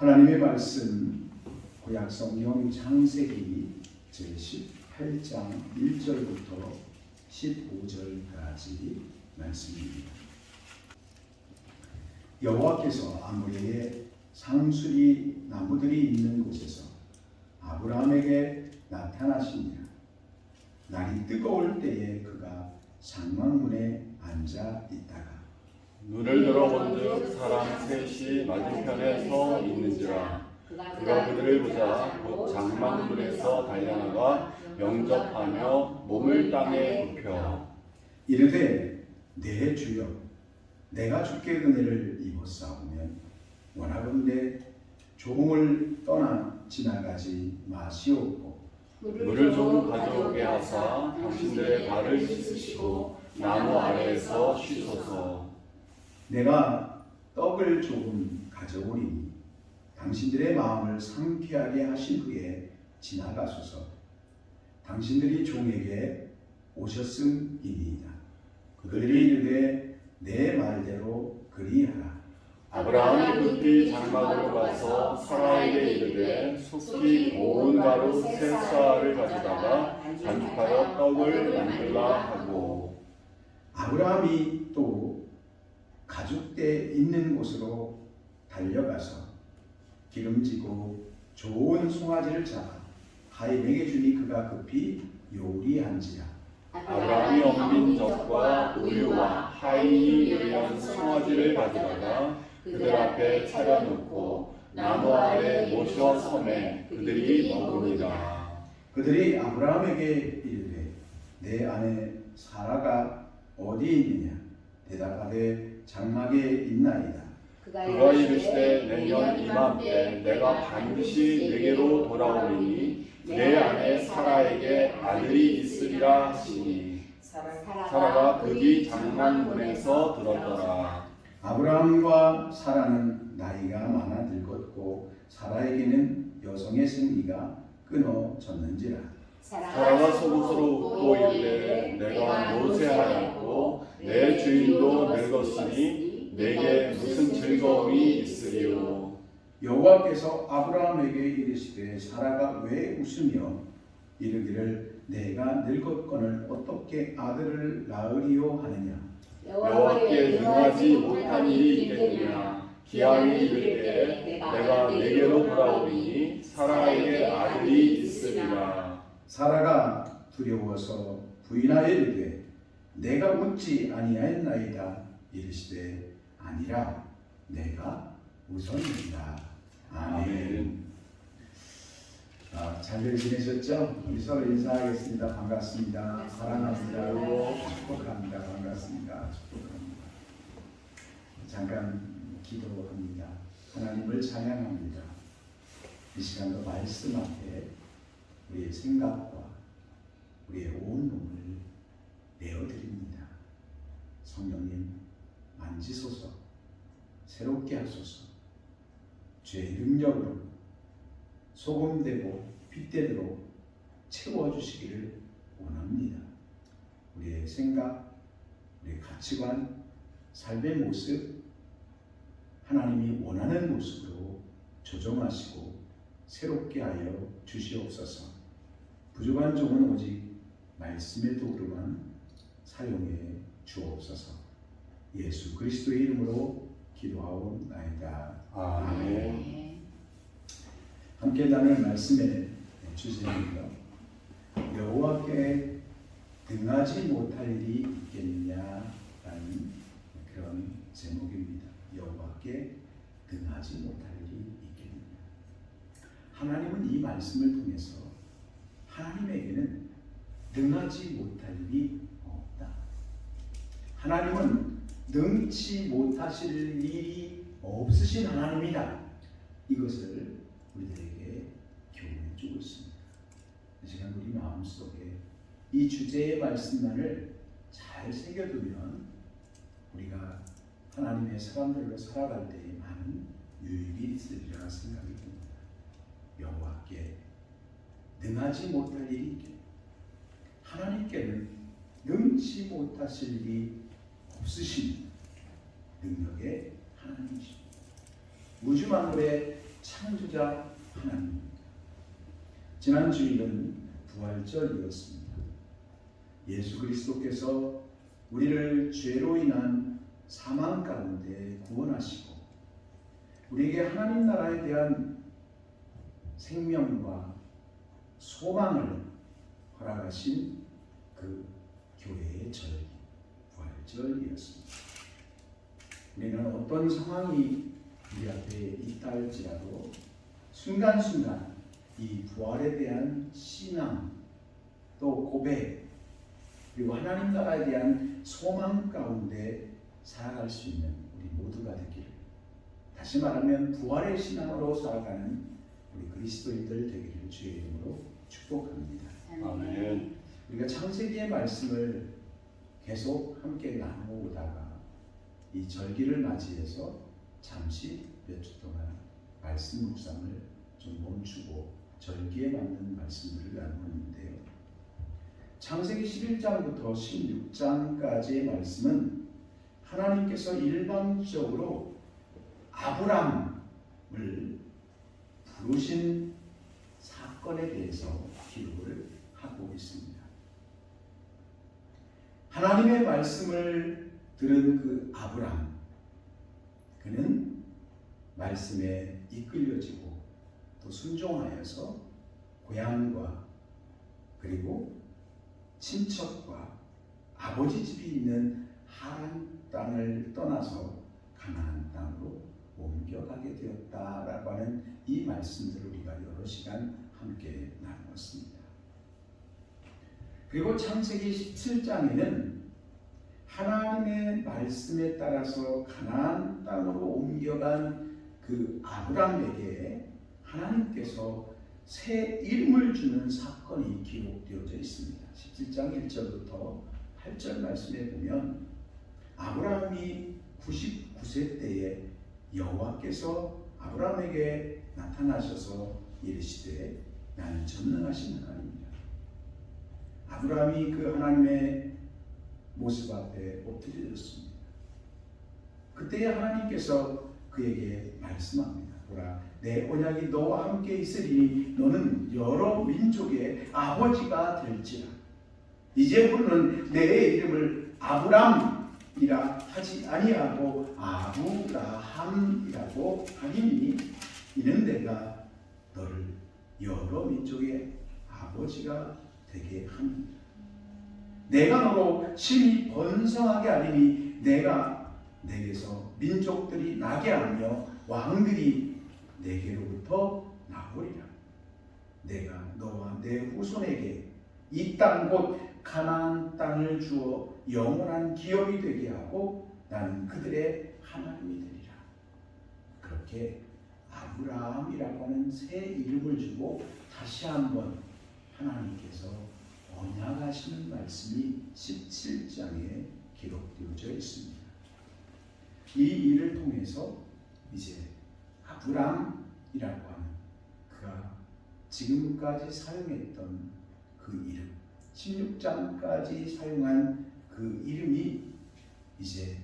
하나님의 말씀 구약 성경 창세기 제18장 1절부터 15절까지 말씀입니다. 여호와께서 아모레의 상수리 나무들이 있는 곳에서 아브라함에게 나타나시니라. 날이 뜨거울 때에 그가 상막문에 앉아 있다가 눈을 들어본즉 사람 셋이 맞은편에 서 있는지라. 그가 그들을 보자 곧 장막문에서 달려나가 영접하며 몸을 땅에 굽혀 이르되 내 주여 내가 주께 은혜를 입었사오면 원하건대 종을 떠나 지나가지 마시옵고 물을 좀 가져오게 하사 당신들의 발을 씻으시고 나무 아래에서 쉬소서. 내가 떡을 조금 가져오리니 당신들의 마음을 상쾌하게 하신 후에 지나가소서. 당신들이 종에게 오셨음이니이다. 그들이 이르되 내 말대로 그리하라. 아브라함이 급히 장막으로 가서 사라에게 이르되 속히 고운 가루 세 쌀을 가져다가 반죽하여 떡을 만들라 하고. 아브라함이 또 가죽대 있는 곳으로 달려가서 기름지고 좋은 송아지를 잡아 가인에게 주니 그가 급히 요리한지라. 아브라함이 엉킨 젖과 우유와 하인이 요리한 송아지를 가져다가 그들 앞에 차려놓고 나무 아래 모셔 섬에 그들이 먹으니라. 그들이 아브라함에게 이르되 내 아내 사라가 어디 있느냐? 대답하되 장막에 있나이다. 그가 이르시되 내년 이맘때 내가 반드시 내게로 돌아오리니 내 아내 사라에게 아들이 있으리라 하시니 사라가 급히 장막문에서 들었더라. 아브라함과 사라는 나이가 많아 늙었고 사라에게는 여성의 생리가 끊어졌는지라. 사라가 속으로 웃고 이르되 내가 노쇠하였고 내 주인도 늙었으니 내게 무슨 즐거움이 있으리요. 여호와께서 아브라함에게 이르시되 사라가 왜 웃으며 이르기를 내가 늙었거늘 어떻게 아들을 낳으리요 하느냐. 여호와께 능하지 못한 일이 있겠느냐. 기한이 이를 때 내가 내게로 돌아오리니 사라에게 아들이 있으리라. 사라가 두려워서 부인하여 이르되 내가 웃지 아니하였나이다. 이르시되 아니라 내가 웃었느니라. 아멘. 잘 지내셨죠? 우리 서로 인사하겠습니다. 반갑습니다. 사랑합니다. 축복합니다. 반갑습니다. 축복합니다. 잠깐 기도합니다. 하나님을 찬양합니다. 이 시간도 말씀 앞에 우리의 생각과 우리의 온 몸을 내어드립니다. 성령님 만지소서, 새롭게 하소서. 죄의 능력으로 소금되고 빛되도록 채워주시기를 원합니다. 우리의 생각, 우리의 가치관, 삶의 모습 하나님이 원하는 모습으로 조정하시고 새롭게 하여 주시옵소서. 부족한 종은 오직 말씀의 도구로만 사용해 주옵소서. 예수 그리스도의 이름으로 기도하옵나이다. 아멘. 함께 나눌 말씀의 주제입니다. 여호와께 등하지 못할 일이 있겠느냐라는 그런 제목입니다. 여호와께 등하지 못할 일이 있겠느냐. 하나님은 이 말씀을 통해서 하나님에게는 등하지 못할 일이 없다. 하나님은 능치 못하실 일이 없으신 하나님이다. 이것을 우리들에게 교훈해 주고 있습니다. 이 시간 우리 마음속에 이 주제의 말씀만을 잘 새겨두면 우리가 하나님의 사람들로 살아갈 때에 많은 유익이 있으리라 생각이 듭니다. 여호와께 능하지 못할 일이 있겠다. 하나님께는 능치 못하실 일이 없으신 능력의 하나님이십니다. 우주 만물의 창조자 하나님입니다. 지난 주일은 부활절이었습니다. 예수 그리스도께서 우리를 죄로 인한 사망 가운데 구원하시고 우리에게 하나님 나라에 대한 생명과 소망을 허락하신 그 교회의 절기, 부활절이었습니다. 우리는 어떤 상황이 우리 앞에 있다 할지라도 순간순간 이 부활에 대한 신앙, 또 고백, 그리고 하나님 나라에 대한 소망 가운데 살아갈 수 있는 우리 모두가 되기를, 다시 말하면 부활의 신앙으로 살아가는 우리 그리스도인들 되기를 주의 이름으로 축복합니다. 아멘. 우리가 창세기의 말씀을 계속 함께 나누다가 이 절기를 맞이해서 잠시 몇 주 동안 말씀 묵상을 좀 멈추고 절기에 맞는 말씀들을 나누었는데요. 창세기 11장부터 16장까지의 말씀은 하나님께서 일방적으로 아브람을 부르신 사건에 대해서 기록을 하고 있습니다. 하나님의 말씀을 들은 그 아브람, 그는 말씀에 이끌려지고 또 순종하여서 고향과 그리고 친척과 아버지 집이 있는 하란 땅을 떠나서 가나안 땅으로 옮겨가게 되었다라고 하는 이 말씀들을 우리가 여러 시간 함께 나누었습니다. 그리고 창세기 17장에는 하나님의 말씀에 따라서 가나안 땅으로 옮겨간 그 아브람에게 하나님께서 새 이름을 주는 사건이 기록되어져 있습니다. 17장 1절부터 8절 말씀에 보면 아브라함이 99세 때에 여호와께서 아브라함에게 나타나셔서 이르시되 나는 전능하신 하나님이다. 아브라함이 그 하나님의 모습 앞에 엎드려졌습니다. 그때 하나님께서 그에게 말씀합니다. 보라, 내 언약이 너와 함께 있으리니 너는 여러 민족의 아버지가 될지라. 이제부터는 내 이름을 아브람이라 하지 아니하고 아브라함이라고 하리니 이는 내가 너를 여러 민족의 아버지가 되게 합니다. 내가 너로 심히 번성하게 하리니 내가 내게서 민족들이 나게 하며 왕들이 내게로부터 나오리라. 내가 너와 내 후손에게 이 땅 곧 가나안 땅을 주어 영원한 기업이 되게 하고 나는 그들의 하나님이 되리라. 그렇게 아브라함이라고 하는 새 이름을 주고 다시 한번 하나님께서 언약하시는 말씀이 17장에 기록되어져 있습니다. 이 일을 통해서 이제 아브람이라고 하는 그가 지금까지 사용했던 그 이름, 16장까지 사용한 그 이름이 이제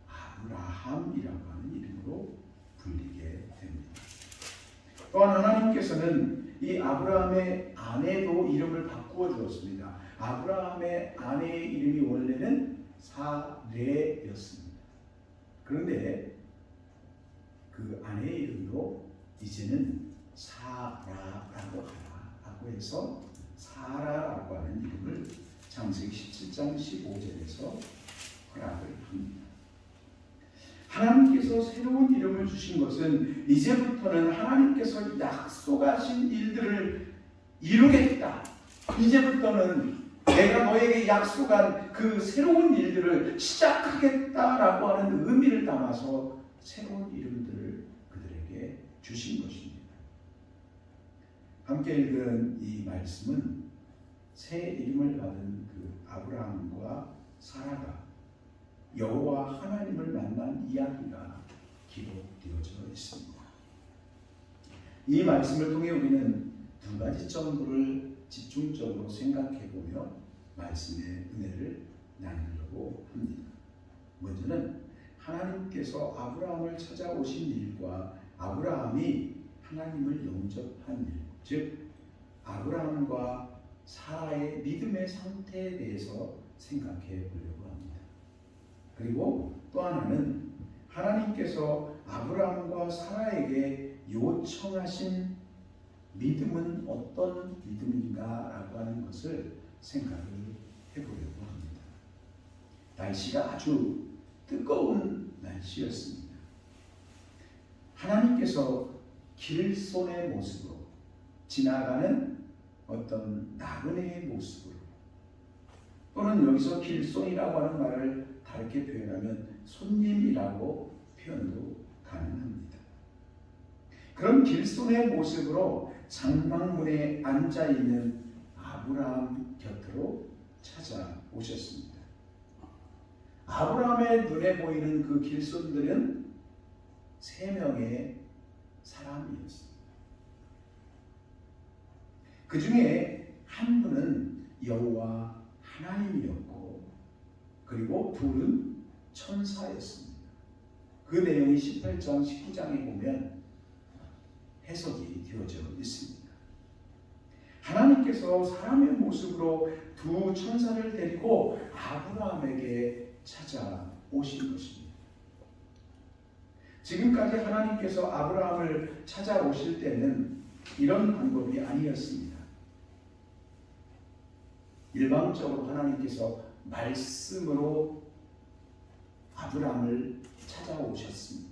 아브라함이라고 하는 이름으로 불리게 됩니다. 또한 하나님께서는 이 아브라함의 아내도 이름을 바꾸어 주었습니다. 아브라함의 아내의 이름이 원래는 사레였습니다. 그런데 그 아내의 이름도 이제는 사라라고 하라고 해서 사라라고 하는 이름을 창세기 17장 15절에서 허락을 합니다. 하나님께서 새로운 이름을 주신 것은 이제부터는 하나님께서 약속하신 일들을 이루겠다. 이제부터는 내가 너에게 약속한 그 새로운 일들을 시작하겠다라고 하는 의미를 담아서 새로운 이름들을 그들에게 주신 것입니다. 함께 읽은 이 말씀은 새 이름을 받은 그 아브라함과 사라가 여호와 하나님을 만난 이야기가 기록되어져 있습니다. 이 말씀을 통해 우리는 두 가지 정도를 집중적으로 생각해보며 말씀의 은혜를 나누려고 합니다. 먼저는 하나님께서 아브라함을 찾아오신 일과 아브라함이 하나님을 영접한 일, 즉 아브라함과 사라의 믿음의 상태에 대해서 생각해 보려고 합니다. 그리고 또 하나는 하나님께서 아브라함과 사라에게 요청하신 믿음은 어떤 믿음인가라고 하는 것을 생각을 해보려고 합니다. 날씨가 아주 뜨거운 날씨였습니다. 하나님께서 길손의 모습으로 지나가는 어떤 나그네의 모습으로, 또는 여기서 길손이라고 하는 말을 다르게 표현하면 손님이라고 표현도 가능합니다. 그런 길손의 모습으로 장막문에 앉아있는 아브라함 곁으로 찾아오셨습니다. 아브라함의 눈에 보이는 그 길손들은 3명의 사람이었습니다. 그 중에 한 분은 여호와 하나님이었고, 그리고 둘은 천사였습니다. 그 내용이 18장, 19장에 보면 해석이 되어져 있습니다. 하나님께서 사람의 모습으로 두 천사를 데리고 아브라함에게 찾아오신 것입니다. 지금까지 하나님께서 아브라함을 찾아오실 때는 이런 방법이 아니었습니다. 일방적으로 하나님께서 말씀으로 아브라함을 찾아오셨습니다.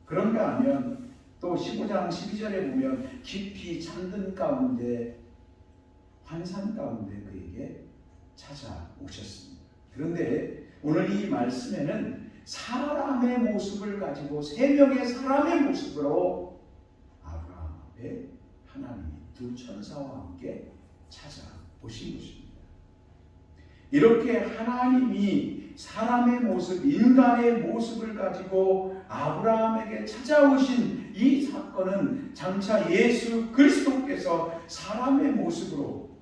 그런가 하면 또 15장 12절에 보면 깊이 잠든 가운데, 환상 가운데 그에게 찾아오셨습니다. 그런데 오늘 이 말씀에는 사람의 모습을 가지고 3명의 사람의 모습으로 아브라함 앞에 하나님이 두 천사와 함께 찾아오신 것입니다. 이렇게 하나님이 사람의 모습, 인간의 모습을 가지고 아브라함에게 찾아오신 이 사건은 장차 예수 그리스도께서 사람의 모습으로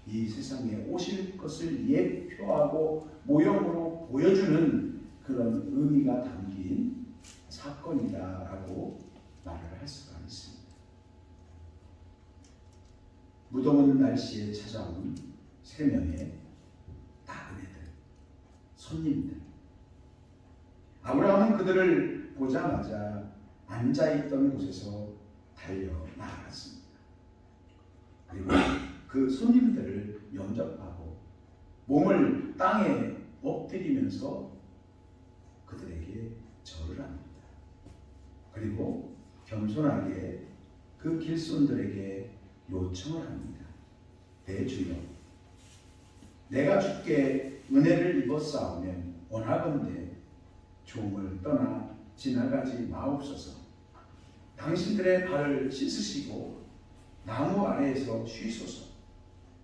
이 세상에 오실 것을 예표하고 모형으로 보여주는 그런 의미가 담긴 사건이다라고 말을 할 수가 있습니다. 무더운 날씨에 찾아온 3명의 나그네들, 손님들. 아브라함은 그들을 보자마자 앉아있던 곳에서 달려 나아갔습니다. 그리고 그 손님들을 영접하고 몸을 땅에 엎드리면서 그들에게 절을 합니다. 그리고 겸손하게 그 길손들에게 요청을 합니다. 내 주여, 내가 주께 은혜를 입었사오면 원하건대 종을 떠나 지나가지 마옵소서. 당신들의 발을 씻으시고 나무 아래에서 쉬소서.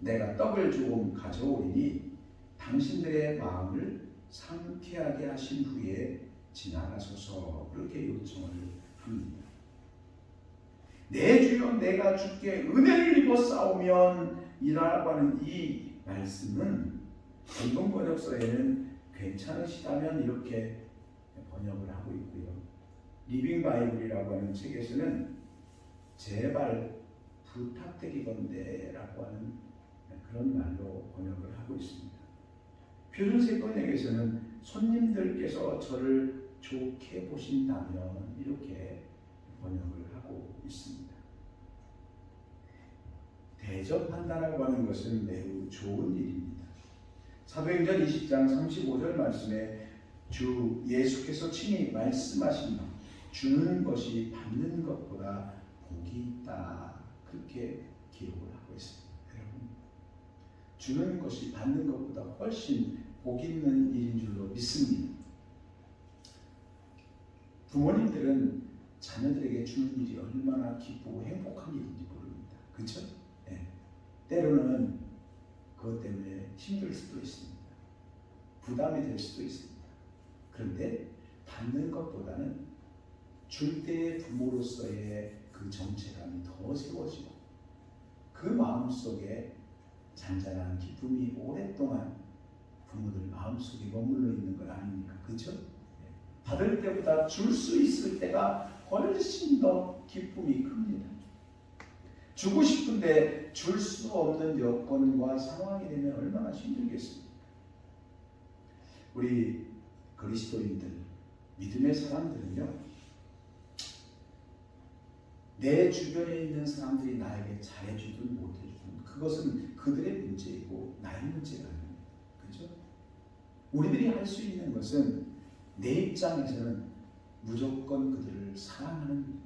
내가 떡을 조금 가져오리니 당신들의 마음을 상쾌하게 하신 후에 지나가소서. 그렇게 요청을 합니다. 내 주여, 내가 주께 은혜를 입었사오면 이라고 하는 이 말씀은 전동 번역서에는 괜찮으시다면 이렇게 번역을 하고 있고요. 리빙 바이블이라고 하는 책에서는 제발 부탁드리건대 라고 하는 그런 말로 번역을 하고 있습니다. 표준세 번역에서는 손님들께서 저를 좋게 보신다면 이렇게 번역을 하고 있습니다. 대접한다라고 하는 것은 매우 좋은 일입니다. 사도행전 20장 35절 말씀에 주 예수께서 친히 말씀하신 바 주는 것이 받는 것보다 복이 있다, 그렇게 기록을 하고 있습니다. 여러분, 주는 것이 받는 것보다 훨씬 복 있는 일인 줄로 믿습니다. 부모님들은 자녀들에게 주는 일이 얼마나 기쁘고 행복한 일인지 모릅니다. 그렇죠? 네. 때로는 그것 때문에 힘들 수도 있습니다. 부담이 될 수도 있습니다. 그런데 받는 것보다는 줄 때의 부모로서의 그 정체감이 더 세워지고 그 마음속에 잔잔한 기쁨이 오랫동안 부모들 마음속에 머물러 있는 것 아닙니까? 그렇죠? 받을 때보다 줄 수 있을 때가 훨씬 더 기쁨이 큽니다. 주고 싶은데 줄 수 없는 여건과 상황이 되면 얼마나 힘들겠습니까? 우리 그리스도인들, 믿음의 사람들은요, 내 주변에 있는 사람들이 나에게 잘해주든 못해주든 그것은 그들의 문제이고 나의 문제가 아닙니다. 그렇죠? 우리들이 할 수 있는 것은 내 입장에서는 무조건 그들을 사랑하는,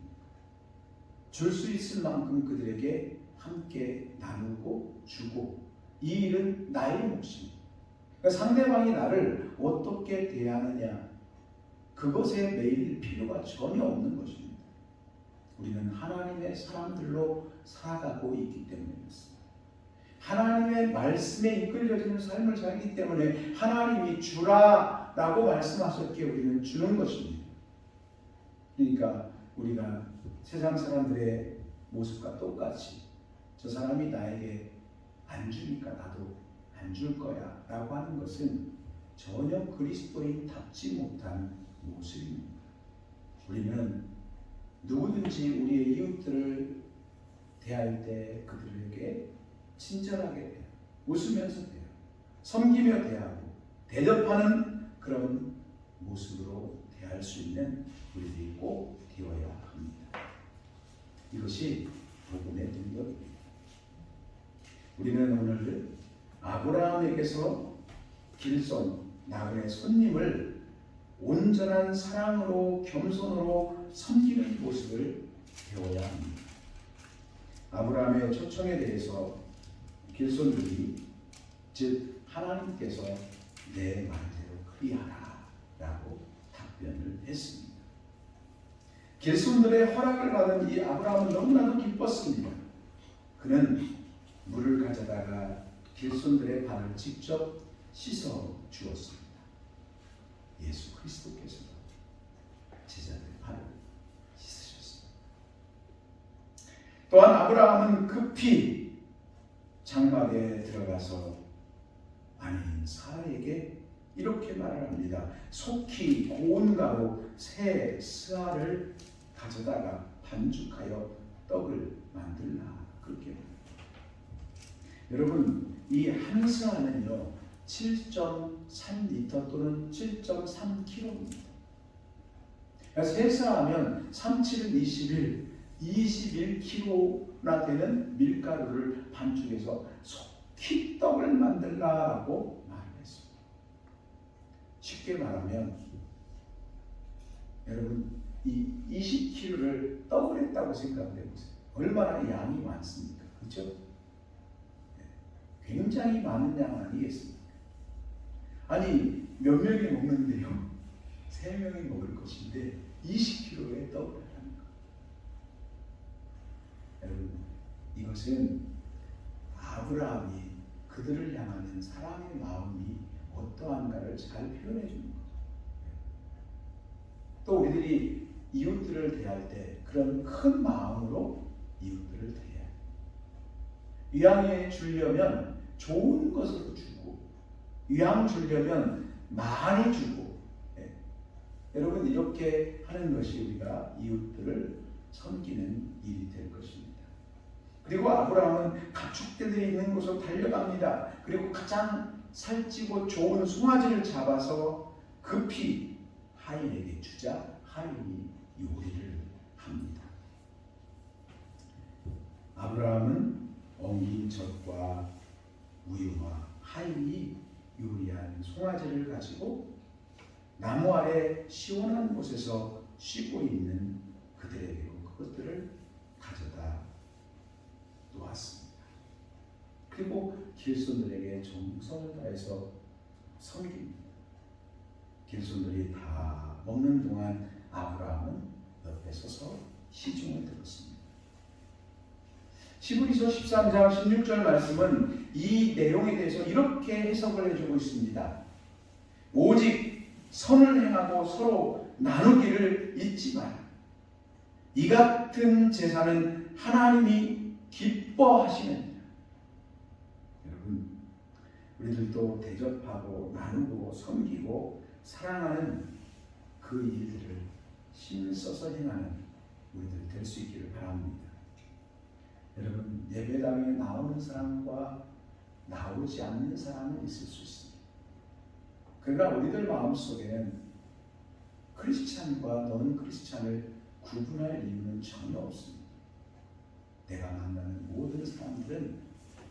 줄 수 있을 만큼 그들에게 함께 나누고 주고, 이 일은 나의 몫입니다. 그러니까 상대방이 나를 어떻게 대하느냐, 그것에 매일 필요가 전혀 없는 것입니다. 우리는 하나님의 사람들로 살아가고 있기 때문에 그렇습니다. 하나님의 말씀에 이끌려지는 삶을 살기 때문에 하나님이 주라라고 말씀하셨기에 우리는 주는 것입니다. 그러니까 우리가 세상 사람들의 모습과 똑같이 저 사람이 나에게 안 주니까 나도 안 줄 거야 라고 하는 것은 전혀 그리스도인답지 못한 모습입니다. 우리는 누구든지 우리의 이웃들을 대할 때 그들에게 친절하게 대하고 웃으면서 대하고 섬기며 대하고 대접하는 그런 모습으로 대할 수 있는 우리들이 꼭 되어야 합니다. 이것이 복음의 능력입니다. 우리는 오늘 아브라함에게서 길손, 나그네 손님을 온전한 사랑으로 겸손으로 섬기는 모습을 배워야 합니다. 아브라함의 초청에 대해서 길손들이, 즉 하나님께서 내 말대로 그리하라 라고 답변을 했습니다. 길손들의 허락을 받은 이 아브라함은 너무나도 기뻤습니다. 그는 물을 가져다가 길손들의 발을 직접 씻어 주었습니다. 예수 그리스도께서 제자들의 발을 씻으셨습니다. 또한 아브라함은 급히 장막에 들어가서 아내인 사라에게 이렇게 말을 합니다. 속히 고운 가루 새 스아를 가져다가 반죽하여 떡을 만들라. 그렇게 말합니다. 여러분, 이 한 스아는요 7.3리터 또는 7.3kg입니다. 세 스아하면 3,7은 21, 21kg나 되는 밀가루를 반죽해서 속히 떡을 만들라라고 말했습니다. 쉽게 말하면 여러분, 이 20kg를 떡을 했다고 생각해 보세요. 얼마나 양이 많습니까? 그렇죠? 굉장히 많은 양 아니겠습니까? 아니, 몇 명이 먹는데요? 3명이 먹을 것인데 20kg의 떡을 하는 것. 여러분, 이것은 아브라함이 그들을 향하는 사랑의 마음이 어떠한가를 잘 표현해 주는 거죠. 또 우리들이 이웃들을 대할 때 그런 큰 마음으로 이웃들을 대해야 해요. 위양해 주려면 좋은 것으로 주고, 위양 주려면 많이 주고, 여러분, 이렇게 하는 것이 우리가 이웃들을 섬기는 일이 될 것입니다. 그리고 아브라함은 가축대들이 있는 곳으로 달려갑니다. 그리고 가장 살찌고 좋은 송아지를 잡아서 급히 하인에게 주자 하인이 요리를 합니다. 아브라함은 엉긴 젖과 우유와 하인이 요리한 송아지를 가지고 나무 아래 시원한 곳에서 쉬고 있는 그들에게로 그것들을 가져다 놓았습니다. 그리고 길손들에게 정성을 다해서 섬깁니다. 길손들이 다 먹는 동안 아브라함은 옆에 서서 시중을 들었습니다. 히브리서 13장 16절 말씀은 이 내용에 대해서 이렇게 해석을 해주고 있습니다. 오직 선을 행하고 서로 나누기를 잊지 마라. 이 같은 제사는 하나님이 기뻐하시느니라. 여러분, 우리들도 대접하고 나누고 섬기고 사랑하는 그 일들을 힘써서 행하는 우리들 될 수 있기를 바랍니다. 여러분, 예배당에 나오는 사람과 나오지 않는 사람은 있을 수 있습니다. 그러나 우리들 마음속에는 크리스찬과 넌 크리스찬을 구분할 이유는 전혀 없습니다. 내가 만나는 모든 사람들은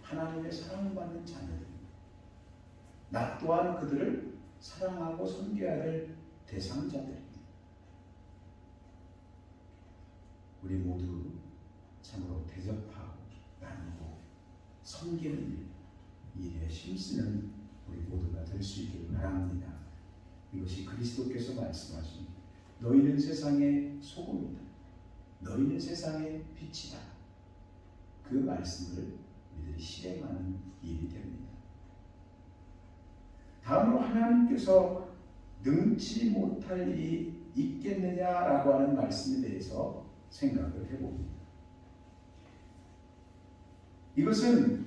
하나님의 사랑받는 자녀들입니다. 나 또한 그들을 사랑하고 섬겨야 할 대상자들입니다. 우리 모두 참으로 대접하고 나누고 섬기는 일에 힘쓰는 우리 모두가 될 수 있기를 바랍니다. 이것이 그리스도께서 말씀하신 너희는 세상의 소금이다. 너희는 세상의 빛이다. 그 말씀을 우리들이 실행하는 일이 됩니다. 다음으로 하나님께서 능치 못할 일이 있겠느냐라고 하는 말씀에 대해서 생각을 해봅니다. 이것은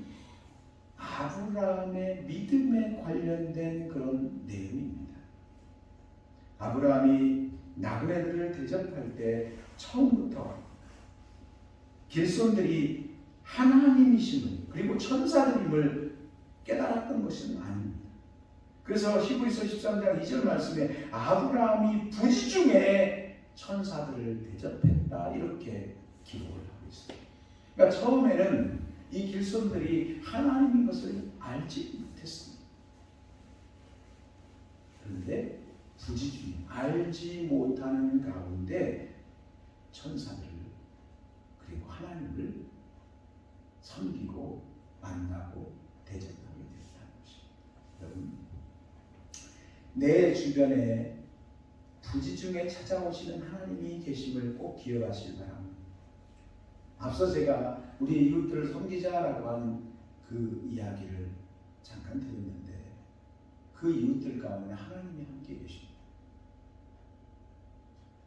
아브라함의 믿음에 관련된 그런 내용입니다. 아브라함이 나그네들을 대접할 때 처음부터 길손들이 하나님이심을 그리고 천사들임을 깨달았던 것은 아닙니다. 그래서 히브리서 13장 2절 말씀에 아브라함이 부지 중에 천사들을 대접했다 이렇게 기록을 하고 있습니다. 그러니까 처음에는 이 길손들이 하나님인 것을 알지 못했습니다. 그런데 부지 중에 알지 못하는 가운데 천사들을 그리고 하나님을 섬기고 만나고 대접하게 됐다는 것입니다. 여러분, 내 주변에 부지 중에 찾아오시는 하나님이 계심을 꼭 기억하시기 바랍니다. 앞서 제가 우리 이웃들을 섬기자라고 하는 그 이야기를 잠깐 드렸는데 그 이웃들 가운데 하나님이 함께 계십니다.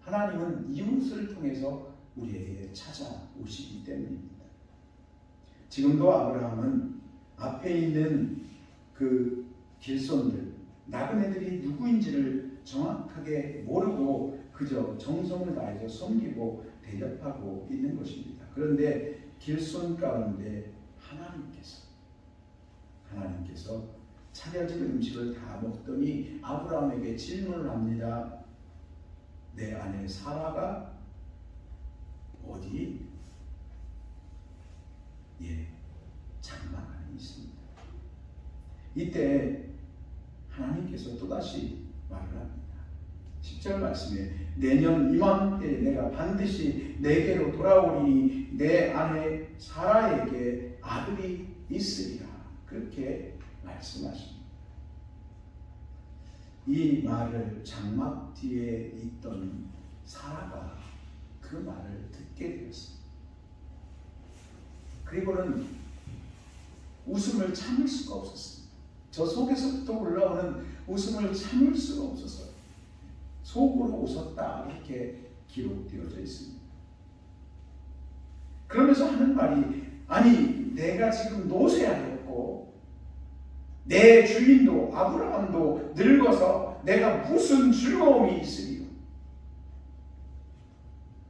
하나님은 이웃을 통해서 우리에게 찾아오시기 때문입니다. 지금도 아브라함은 앞에 있는 그 길손들, 나그네들이 누구인지를 정확하게 모르고 그저 정성을 다해서 섬기고 대접하고 있는 것입니다. 그런데 길손 가운데 하나님께서 차려진 음식을 다 먹더니 아브라함에게 질문을 합니다. 내 아내 사라가 어디? 장막 안에 있습니다. 이때 하나님께서 또다시 말을 합니다. 10절 말씀에 내년 이맘때 내가 반드시 내게로 돌아오니 내 아내 사라에게 아들이 있으리라. 그렇게 말씀하십니다. 이 말을 장막 뒤에 있던 사라가 그 말을 듣게 되었습니다. 그리고는 웃음을 참을 수가 없었습니다. 저 속에서부터 올라오는 웃음을 참을 수가 없었어요. 속으로 웃었다 이렇게 기록되어져 있습니다. 그러면서 하는 말이 아니 내가 지금 노쇠가 되었고 내 주인도 아브라함도 늙어서 내가 무슨 즐거움이 있으리요.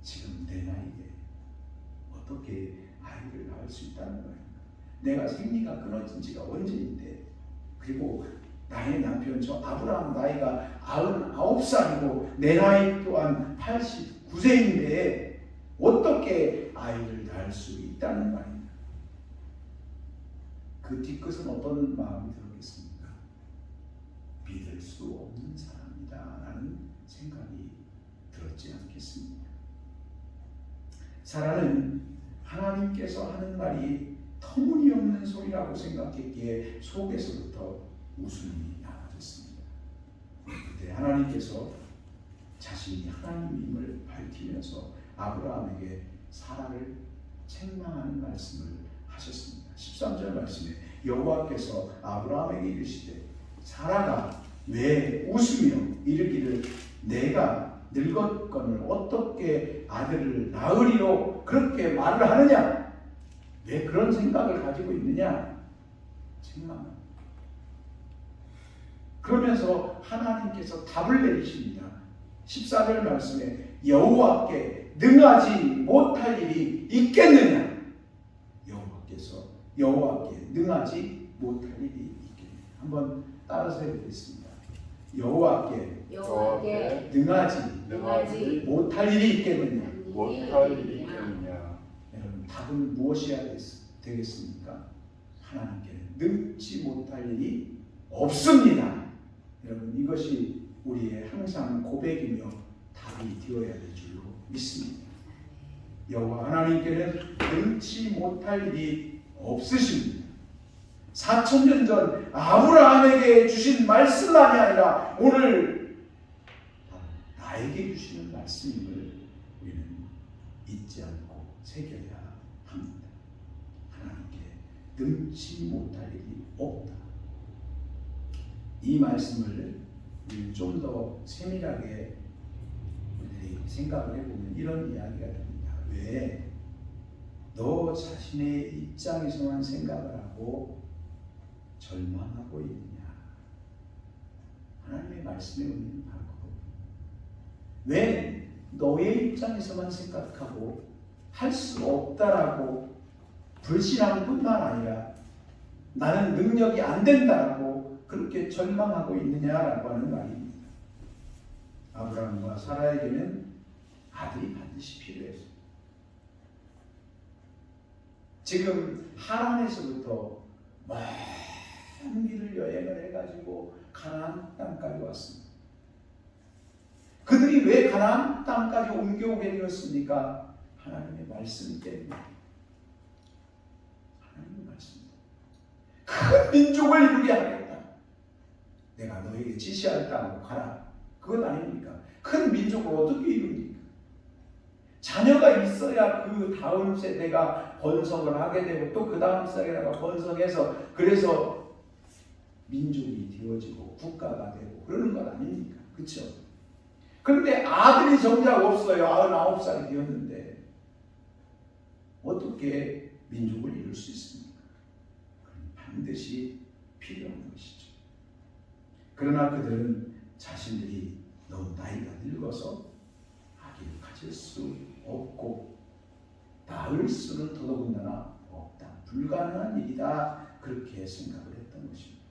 지금 내 나이에 어떻게 아이를 낳을 수 있다는 거예요. 내가 생리가 끊어진 지가 언제인데 그리고 나의 남편 저 아브라함 나이가 99살이고 내 나이 또한 89세인데 어떻게 아이를 낳을 수 있다는 말입니다. 그 뒤끝은 어떤 마음이 들었겠습니까? 믿을 수 없는 사람이다 라는 생각이 들었지 않겠습니까? 사라는 하나님께서 하는 말이 터무니없는 소리라고 생각했기에 속에서부터 웃음이 나와졌습니다. 그때 하나님께서 자신이 하나님임을 밝히면서 아브라함에게 사라를 책망하는 말씀을 하셨습니다. 13절 말씀에 여호와께서 아브라함에게 이르시되 사라가 왜 웃으며 이르기를 내가 늙었거늘 어떻게 아들을 낳으리로 그렇게 말을 하느냐? 왜 그런 생각을 가지고 있느냐? 책망합니다. 그러면서 하나님께서 답을 내리십니다. 14절 말씀에 여호와께 능하지 못할 일이 있겠느냐? 여호와께 능하지 못할 일이 있겠느냐? 한번 따라서 해보겠습니다. 여호와께 능하지 못할 일이 있겠느냐? 못할 일이 있겠느냐? 여러분, 답은 무엇이어야 되겠습니까? 하나님께는 능치 못할 일이 없습니다. 여러분, 이것이 우리의 항상 고백이며 답이 되어야 될 줄로 믿습니다. 여호와 하나님께는 능치 못할 일이 없으십니다. 4000년 전 아브라함에게 주신 말씀만이 아니라 오늘 나에게 주시는 말씀임을 우리는 잊지 않고 새겨야 합니다. 하나님께 능치 못할 일이 없다. 이 말씀을 좀 더 세밀하게 우리들이 생각을 해보면 이런 이야기가 됩니다. 왜 너 자신의 입장에서만 생각을 하고 절망하고 있느냐? 하나님의 말씀의 의미는 바로 그겁니다. 왜 너의 입장에서만 생각하고 할 수 없다라고 불신하는 뿐만 아니라 나는 능력이 안 된다라고 그렇게 절망하고 있느냐라고 하는 말입니다. 아브라함과 사라에게는 아들이 반드시 필요했습니다. 지금 하란에서부터 먼 길을 여행을 해가지고 가나안 땅까지 왔습니다. 그들이 왜 가나안 땅까지 옮겨오게 되었습니까? 하나님의 말씀 때문에. 하나님의 말씀. 큰 민족을 이루게 하겠다. 내가 너에게 지시할 땅으로 가라. 그건 아닙니까? 큰 민족을 어떻게 이룹니까? 자녀가 있어야 그 다음 세대가 번성을 하게 되고 또 그 다음 세대가 번성해서 그래서 민족이 되어지고 국가가 되고 그러는 것 아닙니까? 그렇죠? 그런데 아들이 정작 없어요. 99살이 되었는데 어떻게 민족을 이룰 수 있습니까? 반드시 필요한 것이죠. 그러나 그들은 자신들이 너무 나이가 늙어서 아기를 가질 수 없고 낳을 수는 더더군다나 없다. 불가능한 일이다. 그렇게 생각을 했던 것입니다.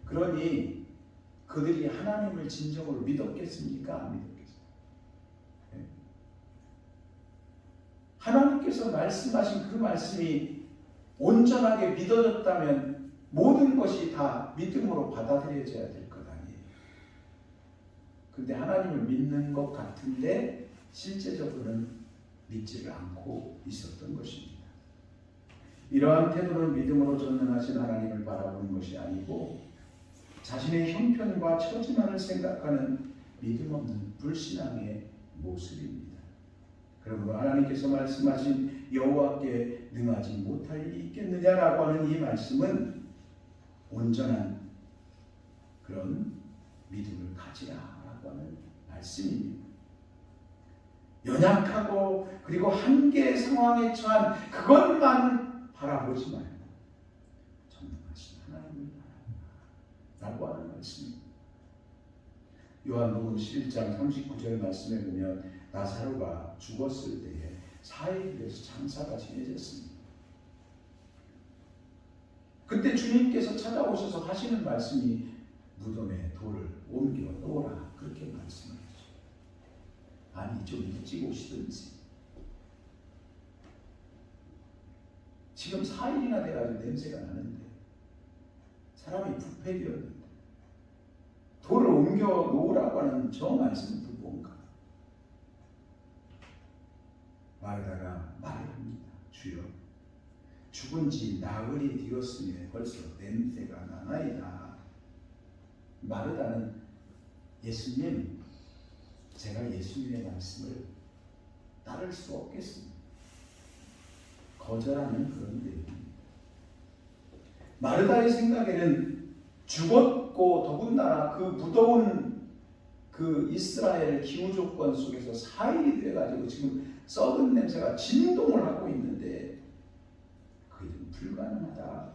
그러니 그들이 하나님을 진정으로 믿었겠습니까? 안 믿었겠습니까? 네. 하나님께서 말씀하신 그 말씀이 온전하게 믿어졌다면 모든 것이 다 믿음으로 받아들여져야 될 것 아니에요. 그런데 하나님을 믿는 것 같은데 실제적으로는 믿지를 않고 있었던 것입니다. 이러한 태도는 믿음으로 전능하신 하나님을 바라보는 것이 아니고 자신의 형편과 처지만을 생각하는 믿음 없는 불신앙의 모습입니다. 그러므로 하나님께서 말씀하신 여호와께 능하지 못할 일이 있겠느냐라고 하는 이 말씀은 온전한 그런 믿음을 가지라라고 하는 말씀입니다. 연약하고 그리고 한계의 상황에 처한 그것만 바라보지 말고 전능하신 하나님을 바라보라라고 하는 말씀입니다. 요한복음 11장 39절 말씀에 보면 나사로가 죽었을 때에 4일에서 장사가 지내졌습니다. 그때 주님께서 찾아오셔서 하시는 말씀이 무덤에 돌을 옮겨 놓으라 그렇게 말씀을 하죠. 아니 좀 일찍 오시든지. 지금 4일이나 돼가지고 냄새가 나는데 사람이 부패되었는데 돌을 옮겨 놓으라고 하는 저 말씀은 또 뭔가? 마르다가 말을 합니다. 주여 죽은 지 나흘이 되었으니 벌써 냄새가 나나이다. 마르다는 예수님, 제가 예수님의 말씀을 따를 수 없겠습니다. 거절하는 그런 내용입니다. 마르다의 생각에는 죽었고 더군다나 그 무더운 그 이스라엘 기후 조건 속에서 4일이 돼가지고 지금 썩은 냄새가 진동을 하고 있는데 그게 불가능하다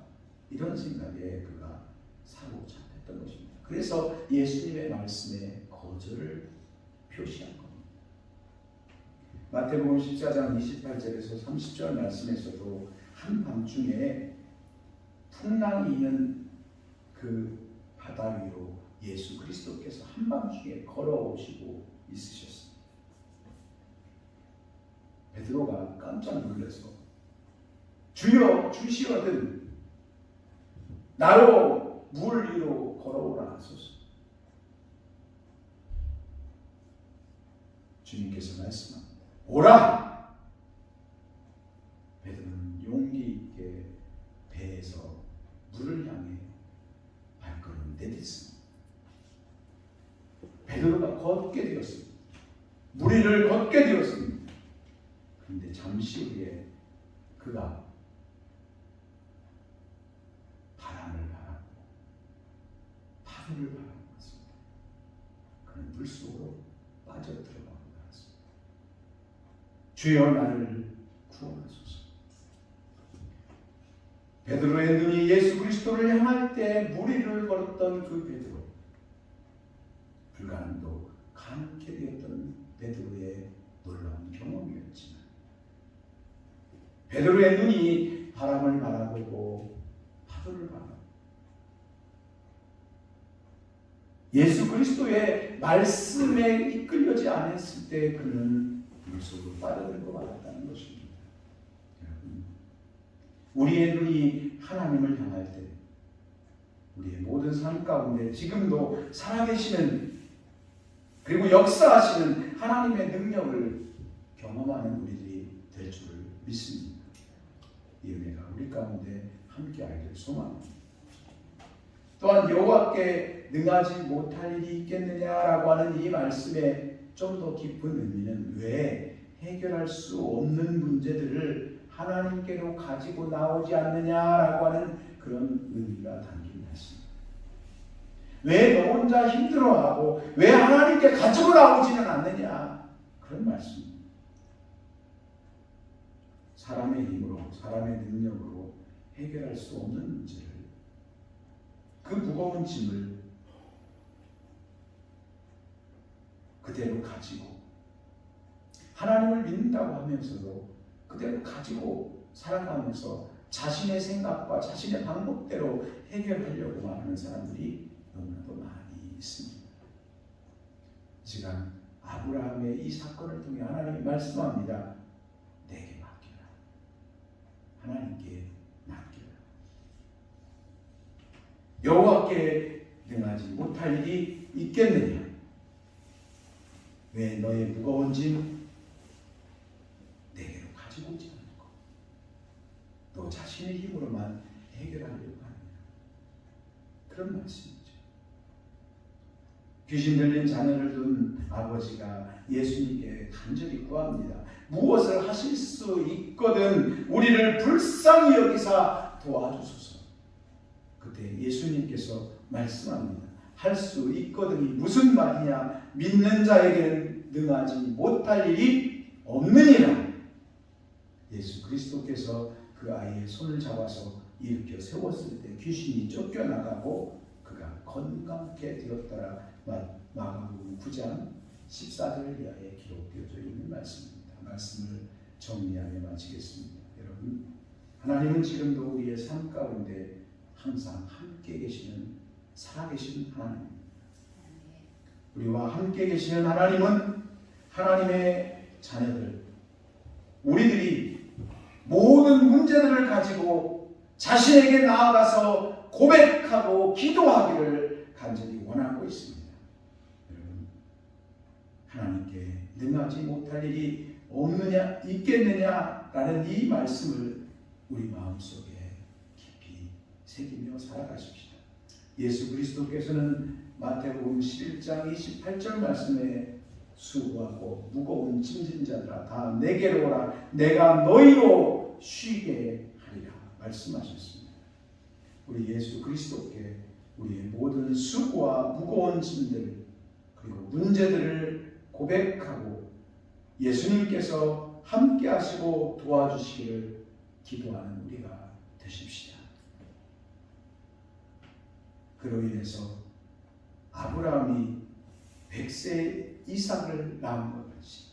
이런 생각에 그가 사로잡혔던 것입니다. 그래서 예수님의 말씀에 거절을 표시한 겁니다. 마태복음 14장 28절에서 30절 말씀에서도 한밤중에 풍랑이 있는 그 바다 위로 예수 그리스도께서 한밤중에 걸어오시고 있으셨습니다. 베드로가 깜짝 놀라서 주여 주시거든 나로 물 위로 걸어오라 하소서. 주님께서 말씀합니다. 오라! 베드로는 용기 있게 배에서 물을 향해 발걸음 내딛습니다. 베드로가 걷게 되었습니다. 물 위를 걷게 되었습니다. 그런데 잠시 후에 그가 바람을 바라고 파도를 바라봤습니다. 그는 물속으로 빠져들어가고 말았습니다. 주여 나를 구원하소서. 베드로의 눈이 예수 그리스도를 향할 때 물 위를 걸었던 그 베드로, 불가능도 가능케 되었던 베드로의 놀라운 경험이었지만 베드로의 눈이 바람을 바라보고 파도를 바라보고 예수 그리스도의 말씀에 이끌려지 않았을 때 그는 물속으로 빠져들고 말았다는 것입니다. 여러분, 우리의 눈이 하나님을 향할 때 우리의 모든 삶 가운데 지금도 살아계시는 그리고 역사하시는 하나님의 능력을 경험하는 우리들이 될 줄을 믿습니다. 이 은혜가 우리 가운데 함께하기를 소망합니다. 또한 여호와께 능하지 못할 일이 있겠느냐라고 하는 이 말씀의 좀 더 깊은 의미는 왜 해결할 수 없는 문제들을 하나님께로 가지고 나오지 않느냐라고 하는 그런 의미가 담긴 말씀입니다. 왜 너 혼자 힘들어하고 왜 하나님께 가지고 나오지는 않느냐 그런 말씀입니다. 사람의 힘으로 사람의 능력으로 해결할 수 없는 문제를 그 무거운 짐을 그대로 가지고 하나님을 믿는다고 하면서도 그대로 가지고 살아가면서 자신의 생각과 자신의 방법대로 해결하려고만 하는 사람들이 너무나도 많이 있습니다. 이 시간 아브라함의 이 사건을 통해 하나님이 말씀합니다. 내게 맡겨라. 하나님께 맡겨라. 여호와께 능하지 못할 일이 있겠느냐? 왜 너의 무거운 짐 내게로 가지고 오지 않고 너 자신의 힘으로만 해결하려고 하느냐? 그런 말씀이죠. 귀신 들린 자녀를 둔 아버지가 예수님께 간절히 구합니다. 무엇을 하실 수 있거든 우리를 불쌍히 여기사 도와주소서. 그때 예수님께서 말씀합니다. 할 수 있거든이 무슨 말이냐? 믿는 자에게는 능하지 못할 일이 없느니라. 예수 그리스도께서 그 아이의 손을 잡아서 일으켜 세웠을 때 귀신이 쫓겨나가고 그가 건강케 되었더라. 마가복음 9장 14절 이하에 기록되어져 있는 말씀입니다. 말씀을 정리하며 마치겠습니다. 여러분, 하나님은 지금도 우리의 삶 가운데 항상 함께 계시는 살아계신 하나님입니다. 우리와 함께 계시는 하나님은 하나님의 자녀들, 우리들이 모든 문제들을 가지고 자신에게 나아가서 고백하고 기도하기를 간절히 원하고 있습니다. 여러분, 하나님께 능하지 못할 일이 없느냐, 있겠느냐라는 이 말씀을 우리 마음속에 깊이 새기며 살아가십시다. 예수 그리스도께서는 마태복음 11장 28절 말씀에 수고하고 무거운 짐진 자들아 다 내게로 오라 내가 너희로 쉬게 하리라 말씀하셨습니다. 우리 예수 그리스도께 우리의 모든 수고와 무거운 짐들 그리고 문제들을 고백하고 예수님께서 함께 하시고 도와주시기를 기도하는 우리가 되십시다. 그로 인해서 아브라함이 100세 이삭을 낳은 것 같이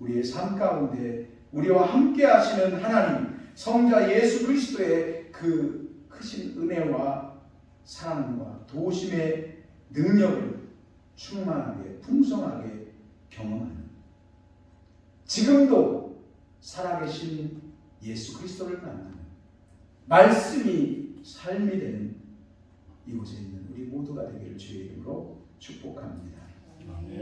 우리의 삶 가운데 우리와 함께 하시는 하나님 성자 예수 그리스도의 그 크신 은혜와 사랑과 도우심의 능력을 충만하게 풍성하게 경험하는 지금도 살아계신 예수 그리스도를 만나는 말씀이 삶이 되는 이곳에 있는 우리 모두가 되기를 주의 이름으로 축복합니다. 아멘.